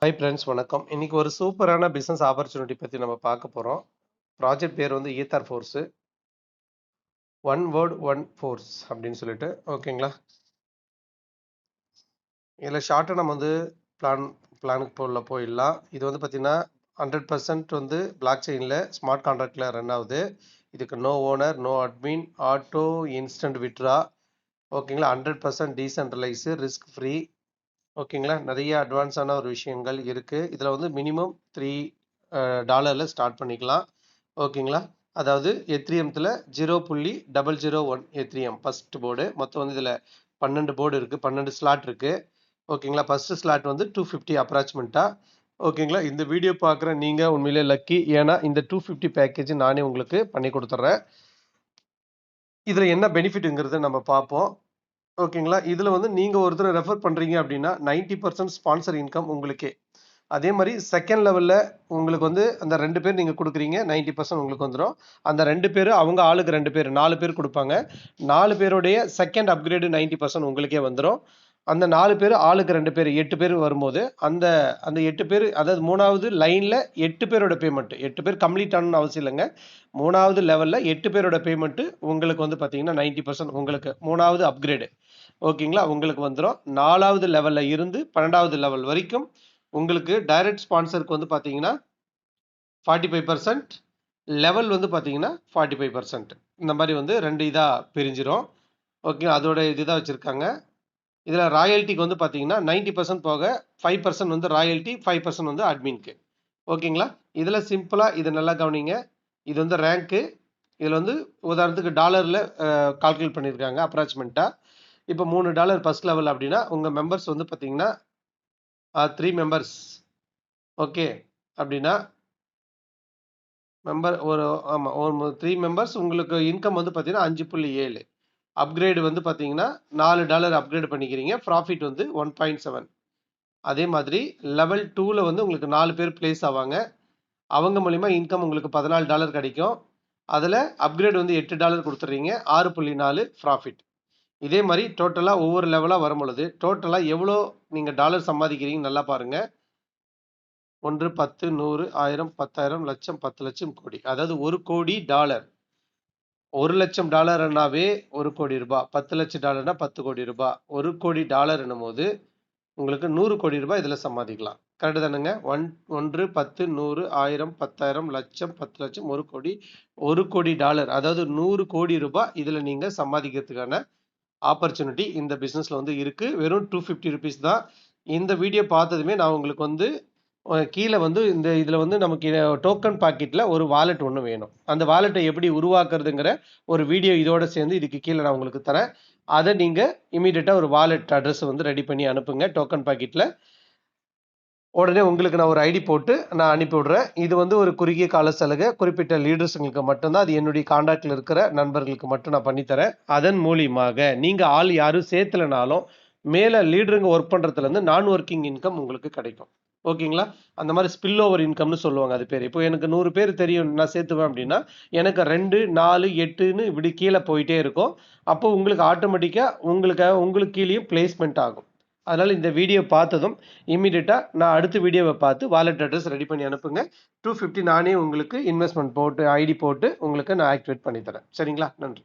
Hi friends, வணக்கம். இன்னைக்கு ஒரு சூப்பரான பிசினஸ் ஆப்பர்ச்சுனிட்டி பத்தி நம்ம பார்க்க போறோம். ப்ராஜெக்ட் பேர் வந்து ether force. One word one force அப்படின்னு சொல்லிட்டு ஓகேங்களா. இதில் ஷார்ட்டாக நம்ம வந்து பிளானுக்கு போயிடலாம். இது வந்து பார்த்தீங்கன்னா 100% வந்து பிளாக் செயினில் ஸ்மார்ட் கான்ட்ராக்டில் ரன் ஆகுது. இதுக்கு no owner, no admin, auto instant withdraw ஓகேங்களா. 100% டீசென்ட்ரலைஸு, ரிஸ்க் ஃப்ரீ ஓகேங்களா. நிறைய அட்வான்ஸான ஒரு விஷயங்கள் இருக்குது. இதில் வந்து மினிமம் $3 ஸ்டார்ட் பண்ணிக்கலாம் ஓகேங்களா. அதாவது எத்ரியத்தில் 0.001 எத்ரியம் ஃபர்ஸ்ட் போர்டு. மொத்தம் வந்து இதில் 12 போர்டு இருக்குது, 12 ஸ்லாட் இருக்குது ஓகேங்களா. ஃபர்ஸ்ட் ஸ்லாட் வந்து 250 அப்ராச்மெண்ட்டாக ஓகேங்களா. இந்த வீடியோ பார்க்குற நீங்கள் உண்மையிலே லக்கி. ஏன்னா இந்த 250 பேக்கேஜ் நானே உங்களுக்கு பண்ணி கொடுத்துட்றேன். இதில் என்ன பெனிஃபிட்டுங்கிறத நம்ம பார்ப்போம் ஓகேங்களா. இதில் வந்து நீங்கள் ஒருத்தர் ரெஃபர் பண்ணுறீங்க அப்படின்னா 90% ஸ்பான்சர் இன்கம் உங்களுக்கே. அதே மாதிரி செகண்ட் லெவலில் உங்களுக்கு வந்து அந்த 2 பேர் நீங்கள் கொடுக்குறீங்க, 90% உங்களுக்கு வந்துடும். அந்த 2 பேர் அவங்க ஆளுக்கு 2 பேர் 4 பேர் கொடுப்பாங்க. 4 பேருடைய செகண்ட் அப்கிரேடு 90% உங்களுக்கே வந்துடும். அந்த 4 பேர் ஆளுக்கு 2 பேர் 8 பேர் வரும்போது அந்த அந்த 8 பேர், அதாவது 3வது லைனில் 8 பேரோட பேமெண்ட்டு, 8 பேர் கம்ப்ளீட் ஆகணும்னு அவசியம் இல்லைங்க. 3வது லெவலில் 8 பேரோட பேமெண்ட்டு உங்களுக்கு வந்து பார்த்தீங்கன்னா 90% உங்களுக்கு 3வது அப்கிரேடு ஓகேங்களா உங்களுக்கு வந்துடும். 4வது லெவலில் இருந்து 12வது லெவல் வரைக்கும் உங்களுக்கு டைரக்ட் ஸ்பான்சருக்கு வந்து பார்த்தீங்கன்னா 45%, லெவல் வந்து பார்த்தீங்கன்னா 45%. இந்த மாதிரி வந்து 2 இதாக பிரிஞ்சிடும் ஓகே. அதோட இதுதான் வச்சுருக்காங்க. இதில் ராயல்ட்டிக்கு வந்து பார்த்தீங்கன்னா 90% போக 5% வந்து ராயல்ட்டி, 5% வந்து அட்மின்க்கு ஓகேங்களா. இதில் சிம்பிளாக இது நல்லா கவனிங்க. இது வந்து ரேங்க்கு. இதில் வந்து உதாரணத்துக்கு டாலரில் கால்குலேட் பண்ணியிருக்காங்க அப்ராச்மெண்ட்டாக. இப்போ $3 ஃபர்ஸ்ட் லெவல் அப்படின்னா உங்கள் மெம்பர்ஸ் வந்து பார்த்தீங்கன்னா 3 மெம்பர்ஸ் ஓகே. அப்படின்னா மெம்பர் ஒரு ஆமாம் ஒரு 3 மெம்பர்ஸ் உங்களுக்கு இன்கம் வந்து பார்த்தீங்கன்னா 5.7. அப்கிரேடு வந்து பார்த்தீங்கன்னா $4 அப்கிரேட் பண்ணிக்கிறீங்க. ப்ராஃபிட் வந்து 1.7. அதே மாதிரி லெவல் 2ல் வந்து உங்களுக்கு 4 பேர் பிளேஸ் ஆவாங்க. அவங்க மூலிமா இன்கம் உங்களுக்கு $14 கிடைக்கும். அதில் அப்கிரேட் வந்து $8 கொடுத்துட்றீங்க, 6.4 ப்ராஃபிட். இதே மாதிரி டோட்டலாக ஒவ்வொரு லெவலாக வரும் பொழுது டோட்டலாக எவ்வளோ நீங்கள் டாலர் சம்பாதிக்கிறீங்கன்னு நல்லா பாருங்கள். 1, 10, 100, 1000, 10,000, லட்சம், 10 லட்சம், கோடி. அதாவது $1,00,00,000. $1,00,000னாவே $1,00,00,000. 10 லட்சம் டாலர்னா $10,00,00,000. $1,00,00,000 என்னும் போது உங்களுக்கு $100,00,00,000 இதில் சம்பாதிக்கலாம். கரெக்டு தானுங்க. 1, 10, 100, 1000, 10,000, லட்சம், 10 லட்சம், 1,00,00,000. $1,00,00,000 அதாவது $100,00,00,000 இதில் நீங்கள் சம்பாதிக்கிறதுக்கான ஆப்பர்ச்சுனிட்டி இந்த பிஸ்னஸில் வந்து இருக்குது. வெறும் $250 தான். இந்த வீடியோ பார்த்ததுமே நான் உங்களுக்கு வந்து கீழே வந்து இந்த இதில் வந்து நமக்கு டோக்கன் பாக்கெட்டில் ஒரு வாலெட் ஒன்று வேணும். அந்த வாலெட்டை எப்படி உருவாக்குறதுங்கிற ஒரு வீடியோ இதோடு சேர்ந்து இதுக்கு கீழே நான் உங்களுக்கு தரேன். அதை நீங்கள் இமீடியட்டாக ஒரு வாலெட் அட்ரஸ் வந்து ரெடி பண்ணி அனுப்புங்க டோக்கன் பாக்கெட்டில். உடனே உங்களுக்கு நான் ஒரு ஐடி போட்டு நான் அனுப்பி விடுறேன். இது வந்து ஒரு குறுகிய கால சலுகை, குறிப்பிட்ட லீடர்ஸுங்களுக்கு மட்டும்தான். அது என்னுடைய கான்டாக்டில் இருக்கிற நண்பர்களுக்கு மட்டும் நான் பண்ணித்தரேன். அதன் மூலியமாக நீங்கள் ஆள் யாரும் சேர்த்துலனாலும் மேலே லீடருங்க ஒர்க் பண்ணுறதுலேருந்து நான் ஒர்க்கிங் இன்கம் உங்களுக்கு கிடைக்கும் ஓகேங்களா. அந்த மாதிரி ஸ்பில் ஓவர் இன்கம்னு சொல்லுவாங்க அது பேர். இப்போ எனக்கு 100 பேர் தெரியும் நான் சேர்த்துவேன் அப்படின்னா எனக்கு 2, 4, 8ன்னு இப்படி கீழே போயிட்டே இருக்கும். அப்போ உங்களுக்கு ஆட்டோமேட்டிக்காக உங்களுக்கு கீழேயும் பிளேஸ்மெண்ட் ஆகும். அதனால் இந்த வீடியோ பார்த்ததும் இமீடியட்டாக நான் அடுத்த வீடியோவை பார்த்து வாலெட் அட்ரஸ் ரெடி பண்ணி அனுப்புங்க. 250 நானே உங்களுக்கு இன்வெஸ்ட்மெண்ட் போட்டு ஐடி போட்டு உங்களுக்கு நான் ஆக்டிவேட் பண்ணித்தரேன். சரிங்களா. நன்றி.